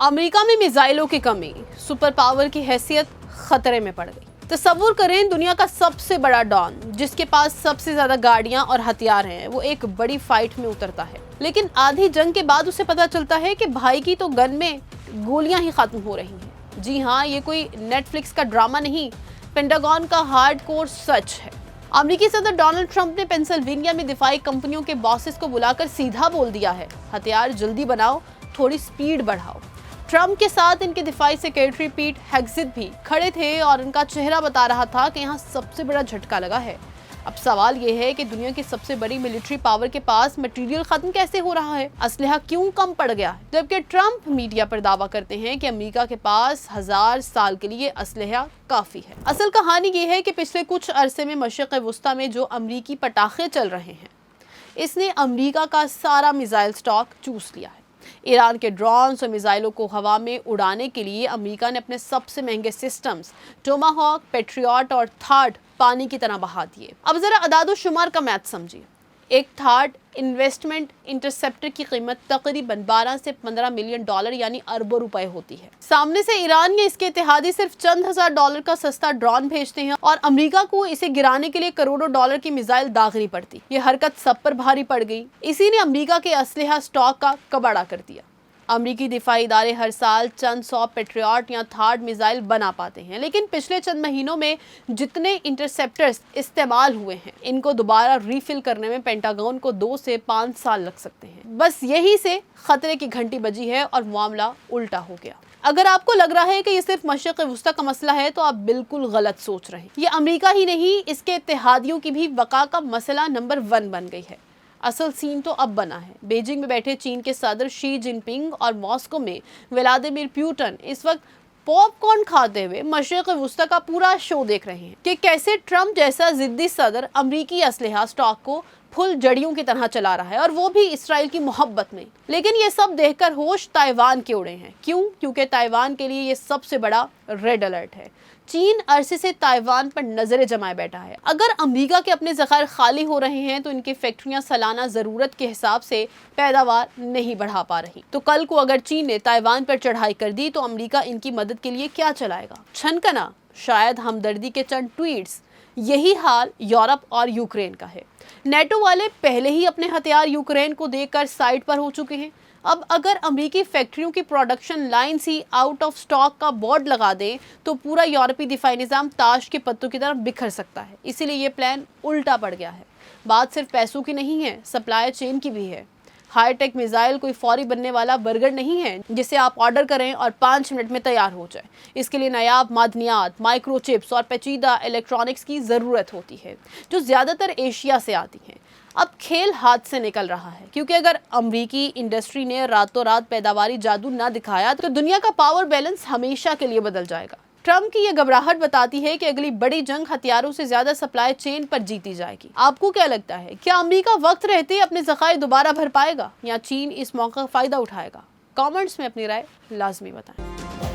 America में मिसाइलों की कमी, सुपर पावर की हैसियत खतरे में पड़ गई। तस्वुर करें, दुनिया का सबसे बड़ा डॉन, जिसके पास सबसे ज्यादा गाड़ियां और हथियार हैं, वो एक बड़ी फाइट में उतरता है। लेकिन आधी जंग के बाद उसे पता चलता है कि भाई की तो गन में गोलियां ही खत्म हो रही हैं। जी हाँ, ये कोई नेटफ्लिक्स का ड्रामा नहीं, पेंटागन का हार्डकोर सच है। अमेरिकी सदर डोनाल्ड ट्रंप ने पेंसिल्वेनिया में दिफाई कंपनियों के बॉसेस को बुलाकर सीधा बोल दिया है, हथियार जल्दी बनाओ, थोड़ी स्पीड बढ़ाओ। ट्रंप के साथ इनके दिफाई सेक्रेटरी पीट हेग्सेथ भी खड़े थे और इनका चेहरा बता रहा था कि यहाँ सबसे बड़ा झटका लगा है। अब सवाल ये है कि दुनिया की सबसे बड़ी मिलिट्री पावर के पास मटेरियल खत्म कैसे हो रहा है, असलहा क्यों कम पड़ गया है, जबकि ट्रंप मीडिया पर दावा करते हैं कि अमेरिका के पास 1000 साल के लिए असलहा काफी है। असल कहानी ये है कि पिछले कुछ अरसे में मशरिक़ वुस्ता में जो अमरीकी पटाखे चल रहे हैं, इसने अमरीका का सारा मिसाइल स्टॉक चूस लिया है। ईरान के ड्रोन्स और मिसाइलों को हवा में उड़ाने के लिए अमेरिका ने अपने सबसे महंगे सिस्टम्स टोमाहॉक, पेट्रियट और थार्ड पानी की तरह बहा दिए। अब जरा अदादो शुमार का मैथ समझिए। एक थार्ड इन्वेस्टमेंट इंटरसेप्टर की कीमत तकरीबन 12 से 15 मिलियन डॉलर यानी अरबों रुपए होती है। सामने से ईरान या इसके इत्तेहादी सिर्फ चंद हजार डॉलर का सस्ता ड्रोन भेजते हैं और अमेरिका को इसे गिराने के लिए करोड़ों डॉलर की मिसाइल दागनी पड़ती। ये हरकत सब पर भारी पड़ गई। इसी ने अमेरिका के असलहा स्टॉक का कबाड़ा कर दिया। अमरीकी दिफाई इदारे हर साल चंद 100 पेट्रियट या थार्ड मिसाइल बना पाते हैं, लेकिन पिछले चंद महीनों में जितने इंटरसेप्टर्स इस्तेमाल हुए हैं, इनको दोबारा रीफिल करने में पेंटागन को 2 से 5 साल लग सकते हैं। बस यही से खतरे की घंटी बजी है और मामला उल्टा हो गया। अगर आपको लग रहा है कि ये सिर्फ मशरिक़ वुस्ता का मसला है, तो आप बिल्कुल गलत सोच रहे हैं। ये अमेरिका ही नहीं, इसके इत्तेहादियों की भी बका का मसला नंबर 1 बन गई है। असल सीन तो अब बना है। बीजिंग में बैठे चीन के सदर शी जिनपिंग और मॉस्को में व्लादिमीर पुतिन इस वक्त पॉपकॉर्न खाते हुए मशरिक़ वुस्ता का पूरा शो देख रहे हैं कि कैसे ट्रंप जैसा जिद्दी सदर अमरीकी असलहा स्टॉक को फुल जड़ियों की तरह चला रहा है, और वो भी इसराइल की मोहब्बत में। लेकिन ये सब देखकर होश ताइवान के उड़े हैं। क्यों? क्योंकि ताइवान के लिए ये सबसे बड़ा रेड अलर्ट है। चीन अरसे से ताइवान पर नजरें जमाए बैठा है। अगर अमेरिका के अपने ज़खायर खाली हो रहे हैं, तो इनकी फैक्ट्रियां सालाना ज़रूरत के हिसाब से पैदावार नहीं बढ़ा पा रही। तो कल को अगर चीन ने ताइवान पर चढ़ाई कर दी, तो अमेरिका इनकी मदद के लिए क्या चलाएगा? छनकना, शायद हमदर्दी के चंद ट्वीट्स। यही हाल यूरोप और यूक्रेन का है। नेटो वाले पहले ही अपने हथियार यूक्रेन को देकर साइड पर हो चुके हैं। अब अगर अमेरिकी फैक्ट्रियों की production line he out of stock का बोर्ड लगा दें, तो पूरा यूरोपीय दिफाई निज़ाम ताश के पत्तों की तरफ बिखर सकता है। इसीलिए ये प्लान उल्टा पड़ गया है। बात सिर्फ पैसों की नहीं है, सप्लाई चेन की भी है। हाईटेक मिसाइल कोई फौरी बनने वाला बर्गर नहीं है जिसे आप ऑर्डर करें और 5 मिनट में तैयार हो जाए। इसके लिए नायाब मादनियात, माइक्रोचिप्स और पेचीदा इलेक्ट्रॉनिक्स की ज़रूरत होती है, जो ज़्यादातर एशिया से आती हैं। अब खेल हाथ से निकल रहा है, क्योंकि अगर अमरीकी इंडस्ट्री ने रातों रात पैदावारी जादू ना दिखाया, तो दुनिया का पावर बैलेंस हमेशा के लिए बदल जाएगा। ट्रंप की यह घबराहट बताती है कि अगली बड़ी जंग हथियारों से ज्यादा सप्लाई चेन पर जीती जाएगी। आपको क्या लगता है, क्या अमेरिका वक्त रहते अपने ज़खायर दोबारा भर पाएगा या चीन इस मौका का फायदा उठाएगा? कमेंट्स में अपनी राय लाजमी बताएं।